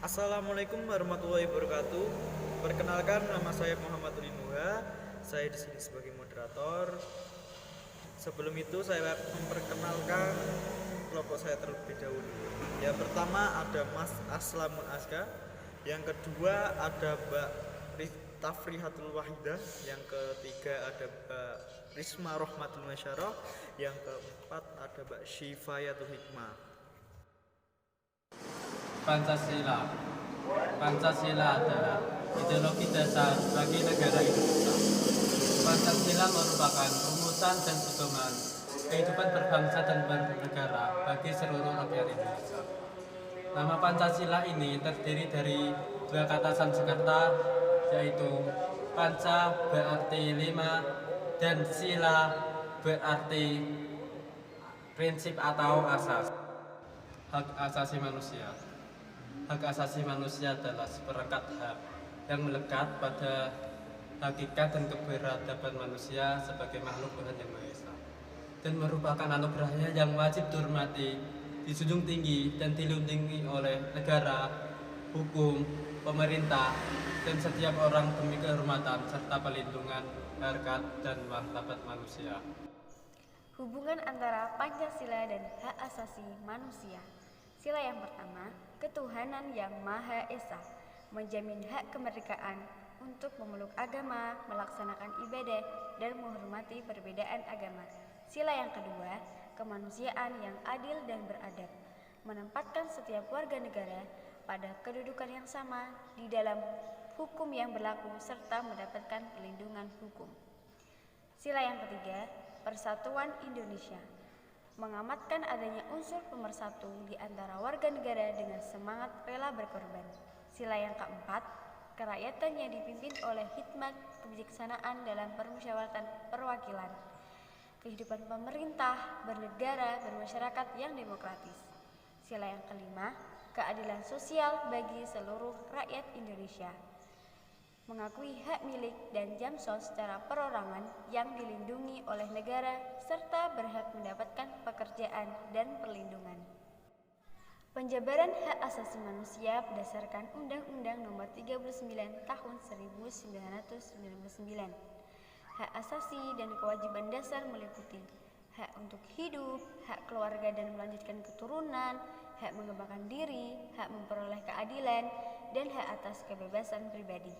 Assalamualaikum warahmatullahi wabarakatuh. Perkenalkan, nama saya Muhammad Ulinuha. Saya di sini sebagai moderator. Sebelum itu saya memperkenalkan kelompok saya terlebih dahulu. Yang pertama ada Mas Aslamun Aska. Yang kedua ada Mbak Tafrihatul Wahidah. Yang ketiga ada Mbak Risma Rohmatul Masyarah. Yang keempat ada Mbak Syifayatul Hikmah. Pancasila. Pancasila adalah ideologi dasar bagi negara Indonesia. Pancasila merupakan rumusan dan pedoman kehidupan berbangsa dan bernegara bagi seluruh rakyat Indonesia. Nama Pancasila ini terdiri dari dua kata Sanskerta, yaitu panca berarti 5 dan sila berarti prinsip atau asas. Hak asasi manusia. Hak asasi manusia adalah seperangkat hak yang melekat pada hakikat dan keberadaban manusia sebagai makhluk Tuhan Yang Maha Esa, dan merupakan anugerahnya yang wajib dihormati, dijunjung tinggi, dan dilindungi oleh negara, hukum, pemerintah, dan setiap orang demi kehormatan serta pelindungan harkat dan martabat manusia. Hubungan antara Pancasila dan hak asasi manusia. Sila yang pertama, ketuhanan yang Maha Esa, menjamin hak kemerdekaan untuk memeluk agama, melaksanakan ibadah, dan menghormati perbedaan agama. Sila yang kedua, kemanusiaan yang adil dan beradab, menempatkan setiap warga negara pada kedudukan yang sama di dalam hukum yang berlaku serta mendapatkan perlindungan hukum. Sila yang ketiga, Persatuan Indonesia, mengamatkan adanya unsur pemersatu di antara warga negara dengan semangat rela berkorban. Sila yang keempat, kerakyatan yang dipimpin oleh hikmat kebijaksanaan dalam permusyawaratan perwakilan. Kehidupan pemerintah, bernegara, bermasyarakat yang demokratis. Sila yang kelima, keadilan sosial bagi seluruh rakyat Indonesia, mengakui hak milik dan jamsos secara perorangan yang dilindungi oleh negara serta berhak mendapatkan pekerjaan dan perlindungan. Penjabaran hak asasi manusia berdasarkan Undang-Undang Nomor 39 Tahun 1999. Hak asasi dan kewajiban dasar meliputi hak untuk hidup, hak keluarga dan melanjutkan keturunan, hak mengembangkan diri, hak memperoleh keadilan, dan hak atas kebebasan pribadi.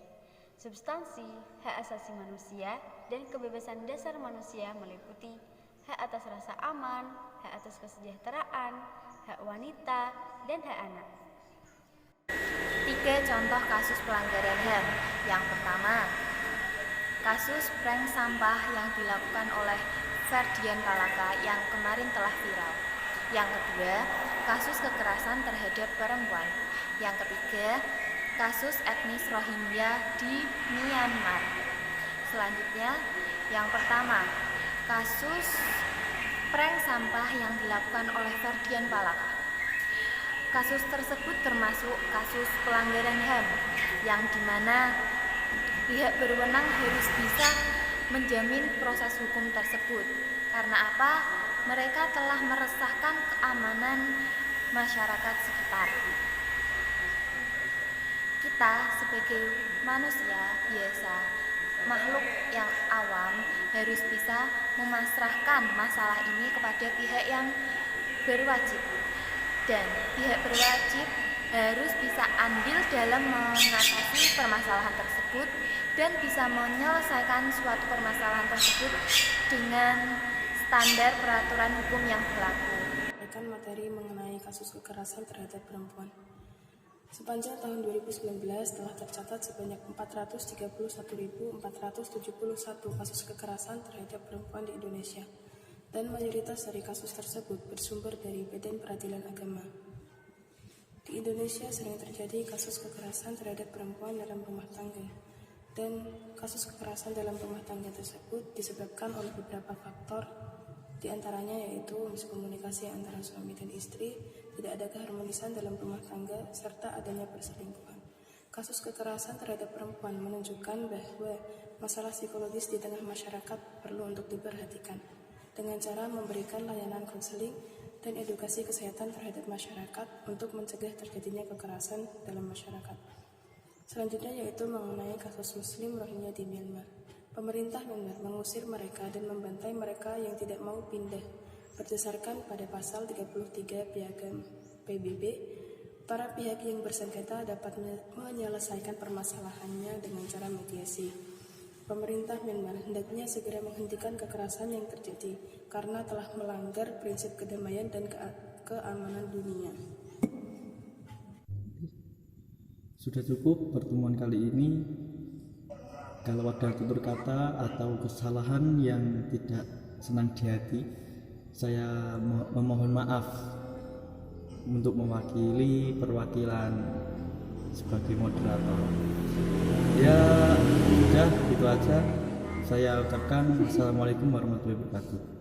Substansi hak asasi manusia dan kebebasan dasar manusia meliputi hak atas rasa aman, hak atas kesejahteraan, hak wanita, dan hak anak. 3 contoh kasus pelanggaran HAM. Yang pertama, kasus prank sampah yang dilakukan oleh Ferdian Palaka yang kemarin telah viral. Yang kedua, kasus kekerasan terhadap perempuan. Yang ketiga, kasus etnis Rohingya di Myanmar. Selanjutnya, yang pertama, kasus prank sampah yang dilakukan oleh Ferdian Palaka. Kasus tersebut termasuk kasus pelanggaran HAM yang dimana pihak berwenang harus bisa menjamin proses hukum tersebut. Karena apa? Mereka telah meresahkan keamanan masyarakat sekitar. Kita sebagai manusia biasa, makhluk yang awam, harus bisa memasrahkan masalah ini kepada pihak yang berwajib, dan pihak berwajib harus bisa andil dalam mengatasi permasalahan tersebut dan bisa menyelesaikan suatu permasalahan tersebut dengan standar peraturan hukum yang berlaku. Materi mengenai kasus kekerasan terhadap perempuan. Sepanjang tahun 2019 telah tercatat sebanyak 431.471 kasus kekerasan terhadap perempuan di Indonesia, dan mayoritas dari kasus tersebut bersumber dari Badan Peradilan Agama. Di Indonesia sering terjadi kasus kekerasan terhadap perempuan dalam rumah tangga, dan kasus kekerasan dalam rumah tangga tersebut disebabkan oleh beberapa faktor, di antaranya yaitu miskomunikasi antara suami dan istri, tidak ada keharmonisan dalam rumah tangga, serta adanya perselingkuhan. Kasus kekerasan terhadap perempuan menunjukkan bahwa masalah psikologis di tengah masyarakat perlu untuk diperhatikan dengan cara memberikan layanan konseling dan edukasi kesehatan terhadap masyarakat untuk mencegah terjadinya kekerasan dalam masyarakat. Selanjutnya yaitu mengenai kasus Muslim Rohingya di Myanmar. Pemerintah Myanmar mengusir mereka dan membantai mereka yang tidak mau pindah. Berdasarkan pada pasal 33 Piagam PBB, para pihak yang bersengketa dapat menyelesaikan permasalahannya dengan cara mediasi. Pemerintah Myanmar hendaknya segera menghentikan kekerasan yang terjadi karena telah melanggar prinsip kedamaian dan keamanan dunia. Sudah cukup pertemuan kali ini. Kalau ada tutur kata atau kesalahan yang tidak senang di hati, saya memohon maaf untuk mewakili perwakilan sebagai moderator. Ya sudah, itu aja. Saya ucapkan Assalamualaikum warahmatullahi wabarakatuh.